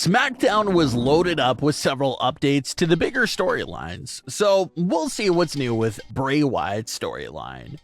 Smackdown was loaded up with several updates to the bigger storylines, so we'll see what's new with Bray Wyatt's storyline.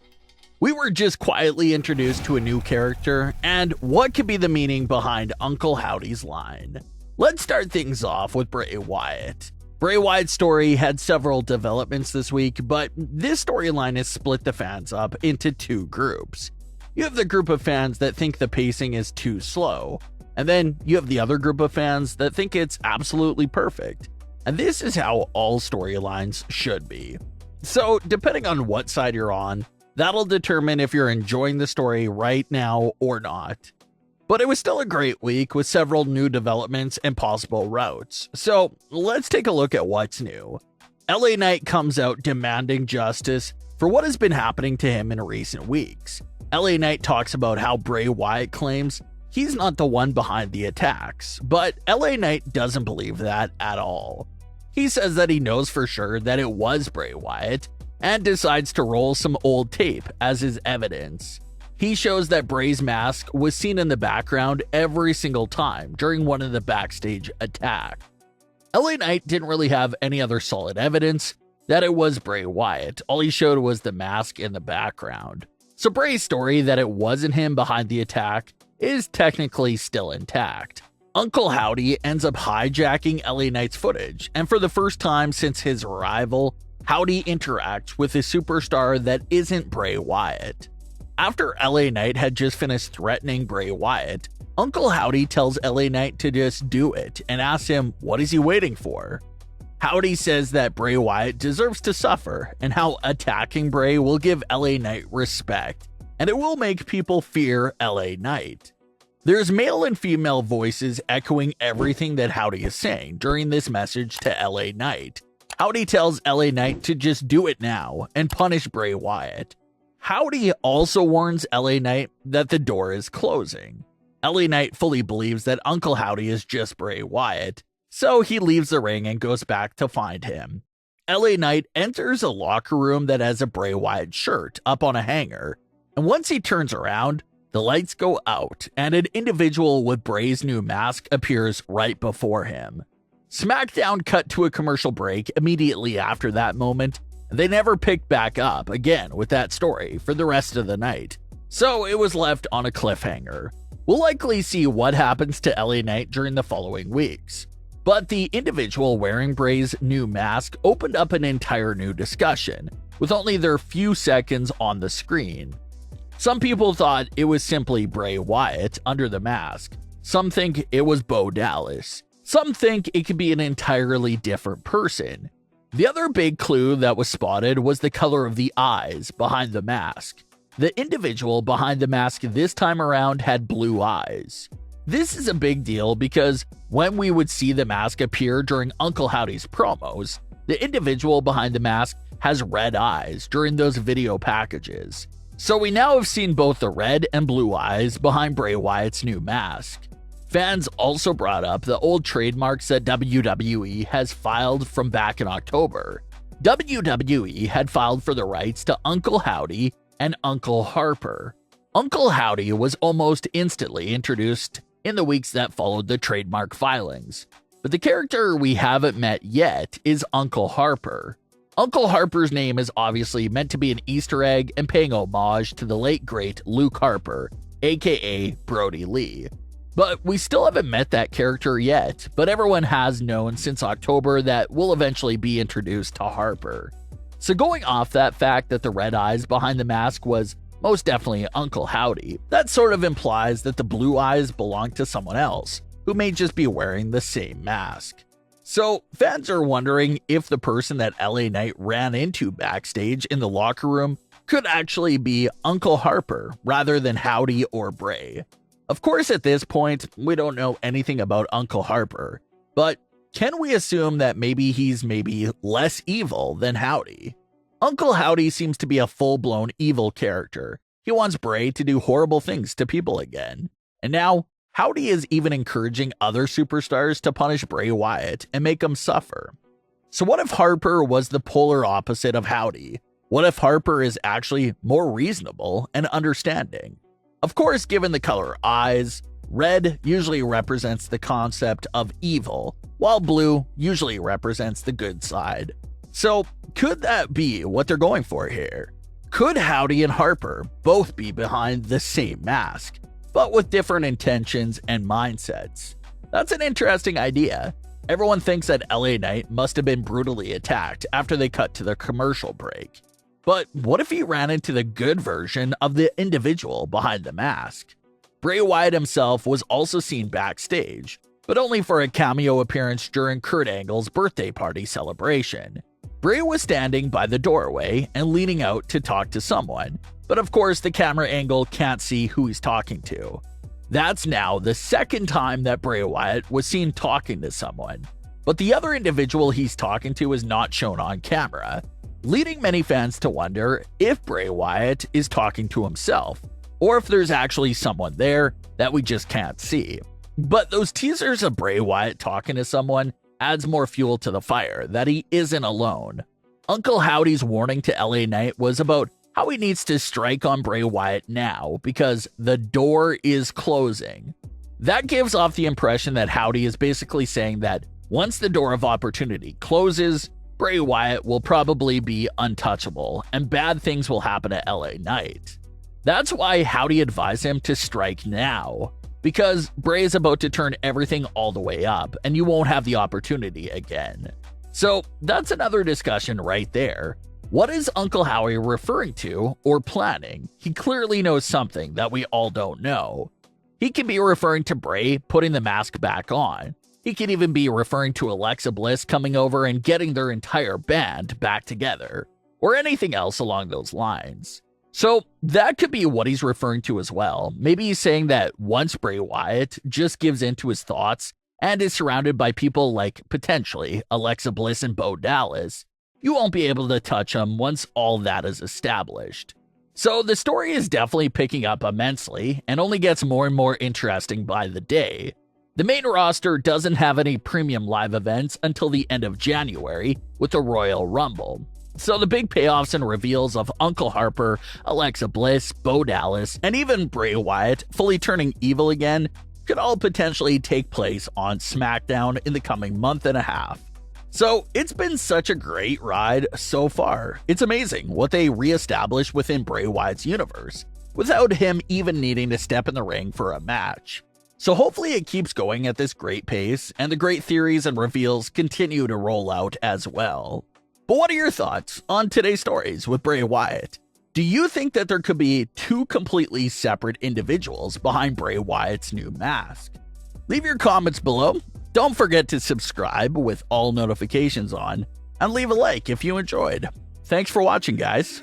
We were just quietly introduced to a new character, and what could be the meaning behind Uncle Howdy's line? Let's start things off with Bray Wyatt. Bray Wyatt's story had several developments this week, but this storyline has split the fans up into two groups. You have the group of fans that think the pacing is too slow, and then you have the other group of fans that think it's absolutely perfect. And this is how all storylines should be. So, depending on what side you're on, that'll determine if you're enjoying the story right now or not. But it was still a great week with several new developments and possible routes. So, let's take a look at what's new. LA Knight comes out demanding justice for what has been happening to him in recent weeks. LA Knight talks about how Bray Wyatt claims he's not the one behind the attacks, but LA Knight doesn't believe that at all. He says that he knows for sure that it was Bray Wyatt and decides to roll some old tape as his evidence. He shows that Bray's mask was seen in the background every single time during one of the backstage attacks. LA Knight didn't really have any other solid evidence that it was Bray Wyatt. All he showed was the mask in the background. So Bray's story that it wasn't him behind the attack is technically still intact. Uncle Howdy ends up hijacking LA Knight's footage, and for the first time since his arrival, Howdy interacts with a superstar that isn't Bray Wyatt. After LA Knight had just finished threatening Bray Wyatt, Uncle Howdy tells LA Knight to just do it and asks him what is he waiting for. Howdy says that Bray Wyatt deserves to suffer and how attacking Bray will give LA Knight respect, and it will make people fear LA Knight. There's male and female voices echoing everything that Howdy is saying during this message to LA Knight. Howdy tells LA Knight to just do it now and punish Bray Wyatt. Howdy also warns LA Knight that the door is closing. LA Knight fully believes that Uncle Howdy is just Bray Wyatt, so he leaves the ring and goes back to find him. LA Knight enters a locker room that has a Bray Wyatt shirt up on a hanger, and once he turns around, the lights go out and an individual with Bray's new mask appears right before him. SmackDown cut to a commercial break immediately after that moment. They never picked back up again with that story for the rest of the night, so it was left on a cliffhanger. We'll likely see what happens to LA Knight during the following weeks. But the individual wearing Bray's new mask opened up an entire new discussion, with only their few seconds on the screen. Some people thought it was simply Bray Wyatt under the mask. Some think it was Bo Dallas. Some think it could be an entirely different person. The other big clue that was spotted was the color of the eyes behind the mask. The individual behind the mask this time around had blue eyes. This is a big deal because when we would see the mask appear during Uncle Howdy's promos, the individual behind the mask has red eyes during those video packages. So we now have seen both the red and blue eyes behind Bray Wyatt's new mask. Fans also brought up the old trademarks that WWE has filed from back in October. WWE had filed for the rights to Uncle Howdy and Uncle Harper. Uncle Howdy was almost instantly introduced in the weeks that followed the trademark filings, but the character we haven't met yet is Uncle Harper. Uncle Harper's name is obviously meant to be an Easter egg and paying homage to the late great Luke Harper, aka Brody Lee. But we still haven't met that character yet, but everyone has known since October that we'll eventually be introduced to Harper. So going off that fact that the red eyes behind the mask was most definitely Uncle Howdy, that sort of implies that the blue eyes belong to someone else, who may just be wearing the same mask. So fans are wondering if the person that LA Knight ran into backstage in the locker room could actually be Uncle Harper rather than Howdy or Bray. Of course, at this point, we don't know anything about Uncle Harper, but can we assume that maybe he's less evil than Howdy? Uncle Howdy seems to be a full-blown evil character. He wants Bray to do horrible things to people again. And now, Howdy is even encouraging other superstars to punish Bray Wyatt and make him suffer. So what if Harper was the polar opposite of Howdy? What if Harper is actually more reasonable and understanding? Of course, given the color eyes, Red usually represents the concept of evil, while blue usually represents the good side. So, could that be what they're going for here? Could Howdy and Harper both be behind the same mask, but with different intentions and mindsets? That's an interesting idea. Everyone thinks that LA Knight must have been brutally attacked after they cut to their commercial break. But what if he ran into the good version of the individual behind the mask? Bray Wyatt himself was also seen backstage, but only for a cameo appearance during Kurt Angle's birthday party celebration. Bray was standing by the doorway and leaning out to talk to someone, but of course the camera angle can't see who he's talking to. That's now the second time that Bray Wyatt was seen talking to someone, but the other individual he's talking to is not shown on camera, leading many fans to wonder if Bray Wyatt is talking to himself, or if there's actually someone there that we just can't see. But those teasers of Bray Wyatt talking to someone adds more fuel to the fire that he isn't alone. Uncle Howdy's warning to LA Knight was about how he needs to strike on Bray Wyatt now because the door is closing. That gives off the impression that Howdy is basically saying that once the door of opportunity closes, Bray Wyatt will probably be untouchable and bad things will happen to LA Knight. That's why Howdy advised him to strike now, because Bray is about to turn everything all the way up and you won't have the opportunity again. So that's another discussion right there. What is Uncle Howdy referring to or planning? He clearly knows something that we all don't know. He can be referring to Bray putting the mask back on. He could even be referring to Alexa Bliss coming over and getting their entire band back together, or anything else along those lines. So that could be what he's referring to as well. Maybe he's saying that once Bray Wyatt just gives in to his thoughts and is surrounded by people like, potentially, Alexa Bliss and Bo Dallas, you won't be able to touch him once all that is established. So the story is definitely picking up immensely and only gets more and more interesting by the day. The main roster doesn't have any premium live events until the end of January with the Royal Rumble. So the big payoffs and reveals of Uncle Harper, Alexa Bliss, Bo Dallas, and even Bray Wyatt fully turning evil again could all potentially take place on SmackDown in the coming month and a half. So it's been such a great ride so far. It's amazing what they reestablished within Bray Wyatt's universe, without him even needing to step in the ring for a match. So hopefully it keeps going at this great pace, and the great theories and reveals continue to roll out as well. But what are your thoughts on today's stories with Bray Wyatt? Do you think that there could be two completely separate individuals behind Bray Wyatt's new mask? Leave your comments below. Don't forget to subscribe with all notifications on, and leave a like if you enjoyed. Thanks for watching, guys.